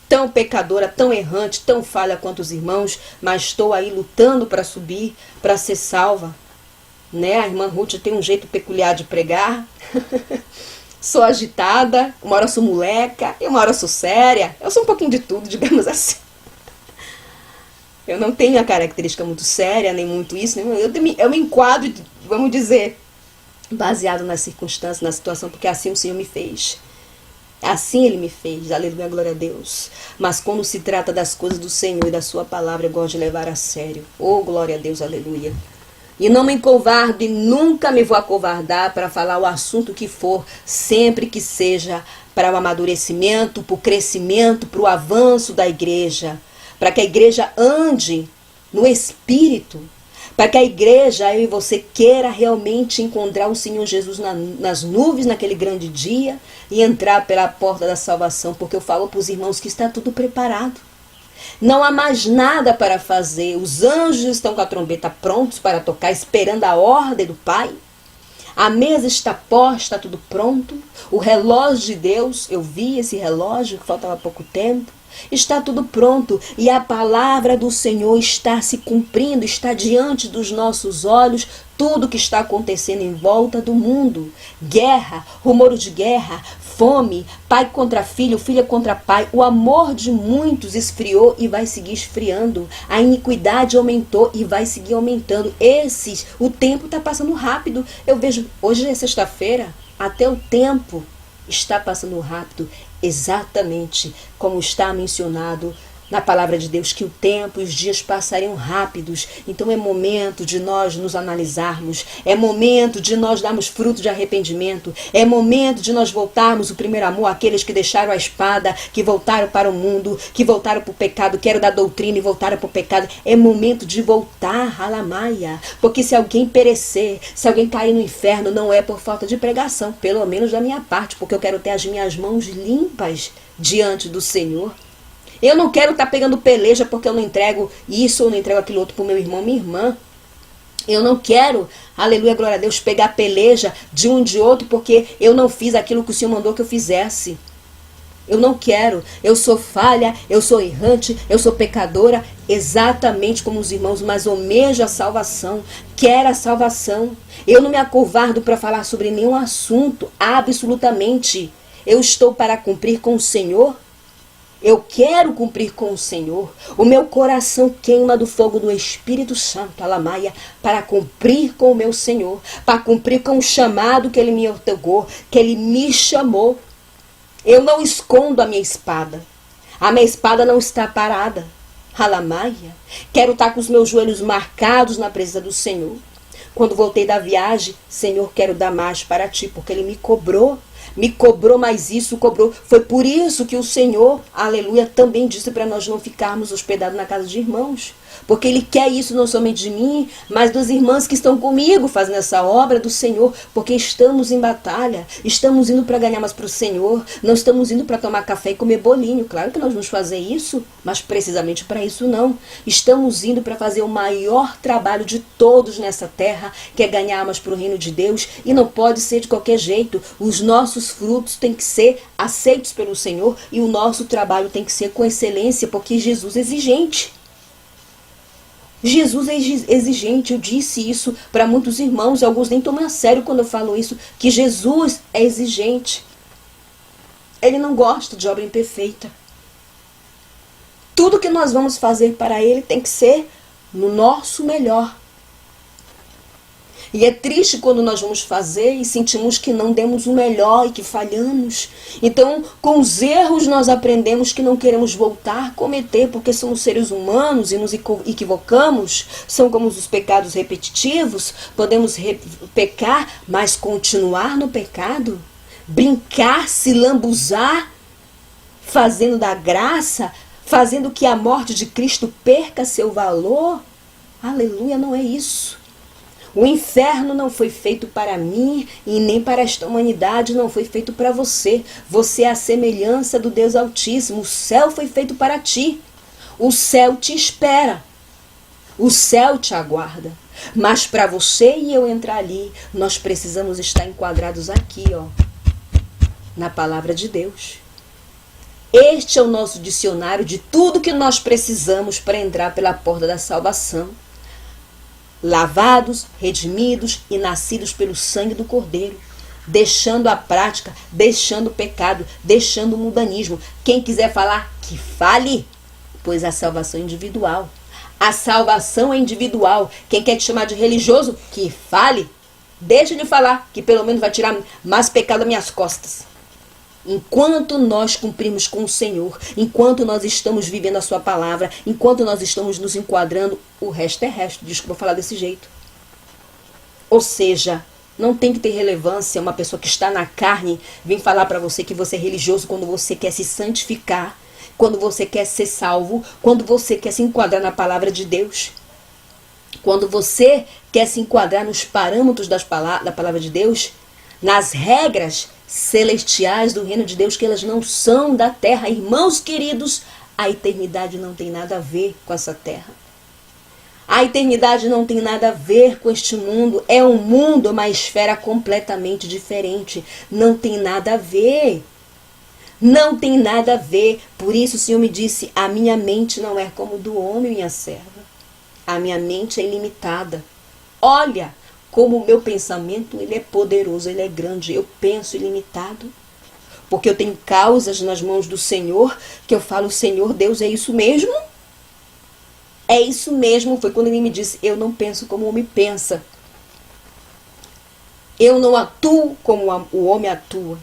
tão pecadora, tão errante, tão falha quanto os irmãos, mas estou aí lutando para subir, para ser salva. Né? A irmã Ruth tem um jeito peculiar de pregar. Sou agitada, uma hora sou moleca, e uma hora sou séria. Eu sou um pouquinho de tudo, digamos assim. Eu não tenho a característica muito séria, nem muito isso. Eu me enquadro, vamos dizer, baseado nas circunstâncias, na situação, porque assim o Senhor me fez. Assim Ele me fez, aleluia, glória a Deus. Mas quando se trata das coisas do Senhor e da sua palavra, eu gosto de levar a sério. Oh, glória a Deus, aleluia. E não me encovardo e nunca me vou acovardar para falar o assunto que for, sempre que seja para o amadurecimento, para o crescimento, para o avanço da igreja, para que a igreja ande no Espírito, para que a igreja, eu e você, queira realmente encontrar o Senhor Jesus nas nuvens naquele grande dia e entrar pela porta da salvação, porque eu falo para os irmãos que está tudo preparado. Não há mais nada para fazer. Os anjos estão com a trombeta prontos para tocar, esperando a ordem do Pai. A mesa está posta, tudo pronto. O relógio de Deus, eu vi esse relógio, que faltava pouco tempo. Está tudo pronto e a palavra do Senhor está se cumprindo, está diante dos nossos olhos, tudo que está acontecendo em volta do mundo. Guerra, rumor de guerra, fome, pai contra filho, filha contra pai. O amor de muitos esfriou e vai seguir esfriando. A iniquidade aumentou e vai seguir aumentando. O tempo está passando rápido. Eu vejo, hoje é sexta-feira, até o tempo está passando rápido, exatamente como está mencionado na palavra de Deus, que o tempo e os dias passariam rápidos. Então é momento de nós nos analisarmos, é momento de nós darmos fruto de arrependimento, é momento de nós voltarmos o primeiro amor àqueles que deixaram a espada, que voltaram para o mundo, que voltaram para o pecado, que eram da doutrina e voltaram para o pecado. É momento de voltar, alamaia, porque se alguém perecer, se alguém cair no inferno, não é por falta de pregação, pelo menos da minha parte, porque eu quero ter as minhas mãos limpas diante do Senhor. Eu não quero estar pegando peleja porque eu não entrego isso ou não entrego aquilo outro para o meu irmão, minha irmã. Eu não quero, aleluia, glória a Deus, pegar peleja de um de outro porque eu não fiz aquilo que o Senhor mandou que eu fizesse. Eu não quero, eu sou falha, eu sou errante, eu sou pecadora, exatamente como os irmãos, mas almejo a salvação, quero a salvação. Eu não me acovardo para falar sobre nenhum assunto, absolutamente. Eu estou para cumprir com o Senhor. Eu quero cumprir com o Senhor. O meu coração queima do fogo do Espírito Santo, Alamaia, para cumprir com o meu Senhor, para cumprir com o chamado que Ele me otorgou, que Ele me chamou. Eu não escondo a minha espada. A minha espada não está parada. Alamaia. Quero estar com os meus joelhos marcados na presença do Senhor. Quando voltei da viagem, Senhor, quero dar mais para ti, porque Ele me cobrou. Me cobrou mais isso, cobrou. Foi por isso que o Senhor, aleluia, também disse para nós não ficarmos hospedados na casa de irmãos. Porque Ele quer isso não somente de mim, mas dos irmãos que estão comigo fazendo essa obra do Senhor. Porque estamos em batalha, estamos indo para ganhar mais para o Senhor. Não estamos indo para tomar café e comer bolinho. Claro que nós vamos fazer isso, mas precisamente para isso não. Estamos indo para fazer o maior trabalho de todos nessa terra, que é ganhar almas para o reino de Deus. E não pode ser de qualquer jeito. Os nossos frutos têm que ser aceitos pelo Senhor e o nosso trabalho tem que ser com excelência, porque Jesus é exigente. Jesus é exigente, eu disse isso para muitos irmãos, alguns nem tomam a sério quando eu falo isso, que Jesus é exigente. Ele não gosta de obra imperfeita. Tudo que nós vamos fazer para Ele tem que ser no nosso melhor. E é triste quando nós vamos fazer e sentimos que não demos o melhor e que falhamos. Então, com os erros nós aprendemos que não queremos voltar a cometer, porque somos seres humanos e nos equivocamos. São como os pecados repetitivos. Podemos pecar, mas continuar no pecado. Brincar, se lambuzar, fazendo da graça, fazendo que a morte de Cristo perca seu valor. Aleluia, não é isso. O inferno não foi feito para mim e nem para esta humanidade, não foi feito para você. Você é a semelhança do Deus Altíssimo. O céu foi feito para ti. O céu te espera. O céu te aguarda. Mas para você e eu entrar ali, nós precisamos estar enquadrados aqui, ó, na palavra de Deus. Este é o nosso dicionário de tudo que nós precisamos para entrar pela porta da salvação. Lavados, redimidos e nascidos pelo sangue do Cordeiro, deixando a prática, deixando o pecado, deixando o mundanismo. Quem quiser falar, que fale, pois a salvação é individual. A salvação é individual. Quem quer te chamar de religioso, que fale. Deixa de falar, que pelo menos vai tirar mais pecado das minhas costas. Enquanto nós cumprimos com o Senhor, enquanto nós estamos vivendo a sua palavra, enquanto nós estamos nos enquadrando, o resto é resto. Desculpa falar desse jeito. Ou seja, não tem que ter relevância uma pessoa que está na carne vir falar para você que você é religioso quando você quer se santificar, quando você quer ser salvo, quando você quer se enquadrar na palavra de Deus. Quando você quer se enquadrar nos parâmetros da palavra de Deus, nas regras celestiais do reino de Deus, que elas não são da terra. Irmãos queridos, a eternidade não tem nada a ver com essa terra. A eternidade não tem nada a ver com este mundo. É um mundo, uma esfera completamente diferente. Não tem nada a ver. Não tem nada a ver. Por isso o Senhor me disse, a minha mente não é como do homem, minha serva. A minha mente é ilimitada. Olha como o meu pensamento, ele é poderoso, ele é grande. Eu penso ilimitado. Porque eu tenho causas nas mãos do Senhor, que eu falo, Senhor, Deus, é isso mesmo? É isso mesmo. Foi quando ele me disse, eu não penso como o homem pensa. Eu não atuo como o homem atua.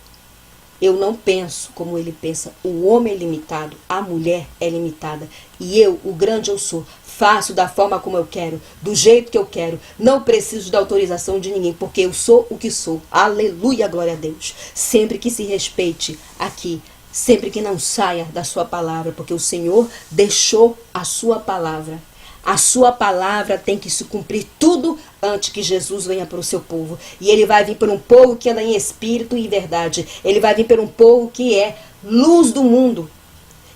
Eu não penso como ele pensa. O homem é limitado, a mulher é limitada. E eu, o grande eu sou, faço da forma como eu quero, do jeito que eu quero. Não preciso da autorização de ninguém, porque eu sou o que sou. Aleluia, glória a Deus. Sempre que se respeite aqui, sempre que não saia da sua palavra, porque o Senhor deixou a sua palavra. A sua palavra tem que se cumprir tudo antes que Jesus venha para o seu povo. E ele vai vir por um povo que anda em espírito e verdade. Ele vai vir por um povo que é luz do mundo,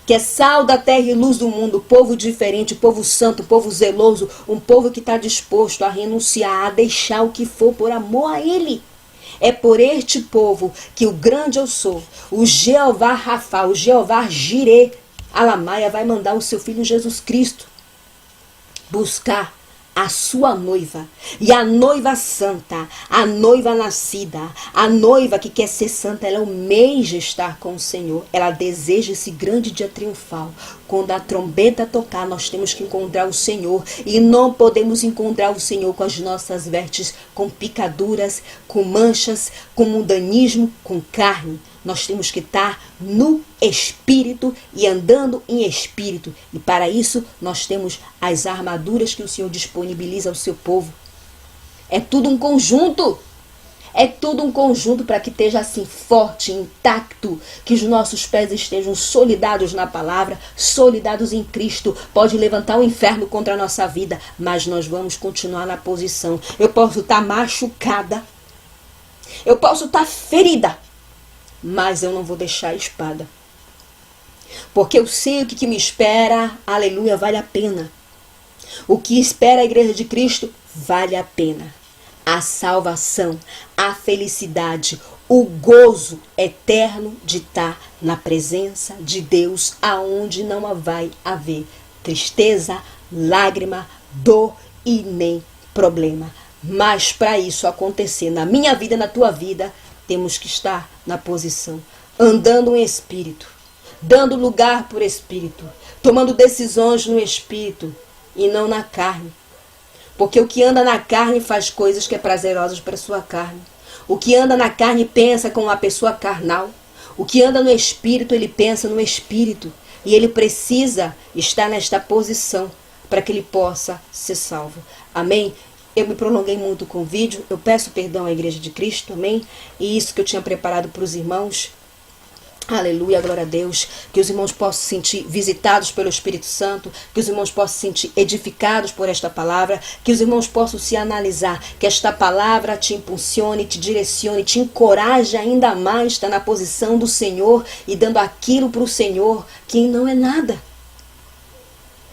que é sal da terra e luz do mundo, povo diferente, povo santo, povo zeloso, um povo que está disposto a renunciar, a deixar o que for por amor a ele. É por este povo que o grande eu sou, o Jeová Rafa, o Jeová Jireh, Alamaia, vai mandar o seu filho Jesus Cristo buscar a sua noiva. E a noiva santa, a noiva nascida, a noiva que quer ser santa, ela almeja estar com o Senhor. Ela deseja esse grande dia triunfal. Quando a trombeta tocar, nós temos que encontrar o Senhor. E não podemos encontrar o Senhor com as nossas vestes, com picaduras, com manchas, com mundanismo, com carne. Nós temos que estar no Espírito e andando em Espírito. E para isso nós temos as armaduras que o Senhor disponibiliza ao seu povo. É tudo um conjunto. É tudo um conjunto para que esteja assim forte, intacto. Que os nossos pés estejam solidados na palavra, solidados em Cristo. Pode levantar o inferno contra a nossa vida, mas nós vamos continuar na posição. Eu posso estar machucada. Eu posso estar ferida. Mas eu não vou deixar a espada. Porque eu sei o que me espera, aleluia, vale a pena. O que espera a igreja de Cristo, vale a pena. A salvação, a felicidade, o gozo eterno de estar na presença de Deus, aonde não vai haver tristeza, lágrima, dor e nem problema. Mas para isso acontecer na minha vida, na tua vida, temos que estar na posição, andando em Espírito, dando lugar por Espírito, tomando decisões no Espírito e não na carne. Porque o que anda na carne faz coisas que é prazerosas para a sua carne. O que anda na carne pensa como uma pessoa carnal. O que anda no Espírito, ele pensa no Espírito. E ele precisa estar nesta posição para que ele possa ser salvo. Amém? Eu me prolonguei muito com o vídeo, eu peço perdão à Igreja de Cristo, amém? E isso que eu tinha preparado para os irmãos, aleluia, glória a Deus, que os irmãos possam se sentir visitados pelo Espírito Santo, que os irmãos possam se sentir edificados por esta palavra, que os irmãos possam se analisar, que esta palavra te impulsione, te direcione, te encoraje ainda mais, estar na posição do Senhor e dando aquilo para o Senhor que não é nada.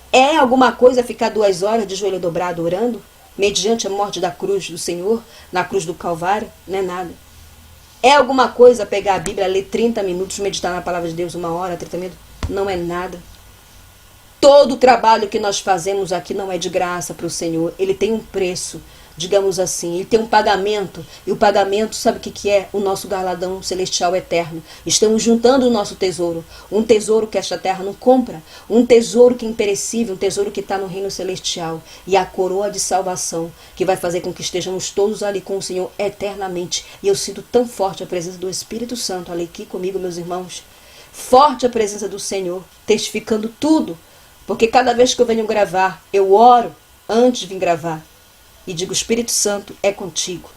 É alguma coisa ficar 2 horas de joelho dobrado orando? Mediante a morte da cruz do Senhor, na cruz do Calvário, não é nada. É alguma coisa pegar a Bíblia, ler 30 minutos, meditar na palavra de Deus 1 hora, 30 minutos? Não é nada. Todo o trabalho que nós fazemos aqui não é de graça para o Senhor. Ele tem um preço, digamos assim. Ele tem um pagamento. E o pagamento, sabe o que é? O nosso galardão celestial eterno. Estamos juntando o nosso tesouro. Um tesouro que esta terra não compra. Um tesouro que é imperecível. Um tesouro que está no reino celestial. E a coroa de salvação, que vai fazer com que estejamos todos ali com o Senhor eternamente. E eu sinto tão forte a presença do Espírito Santo ali aqui comigo, meus irmãos. Forte a presença do Senhor, testificando tudo. Porque cada vez que eu venho gravar, eu oro antes de vir gravar. E digo, Espírito Santo é contigo.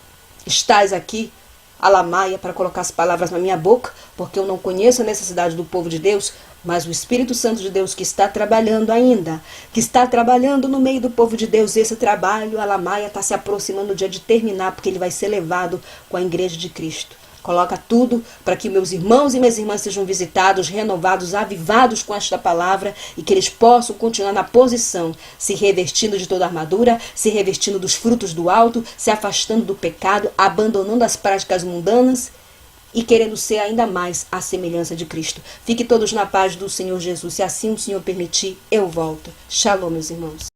Estás aqui, Alamaia, para colocar as palavras na minha boca, porque eu não conheço a necessidade do povo de Deus, mas o Espírito Santo de Deus que está trabalhando ainda, que está trabalhando no meio do povo de Deus. Esse trabalho, Alamaia, está se aproximando do dia de terminar, porque ele vai ser levado com a igreja de Cristo. Coloca tudo para que meus irmãos e minhas irmãs sejam visitados, renovados, avivados com esta palavra e que eles possam continuar na posição, se revestindo de toda a armadura, se revestindo dos frutos do alto, se afastando do pecado, abandonando as práticas mundanas e querendo ser ainda mais a semelhança de Cristo. Fique todos na paz do Senhor Jesus. Se assim o Senhor permitir, eu volto. Shalom, meus irmãos.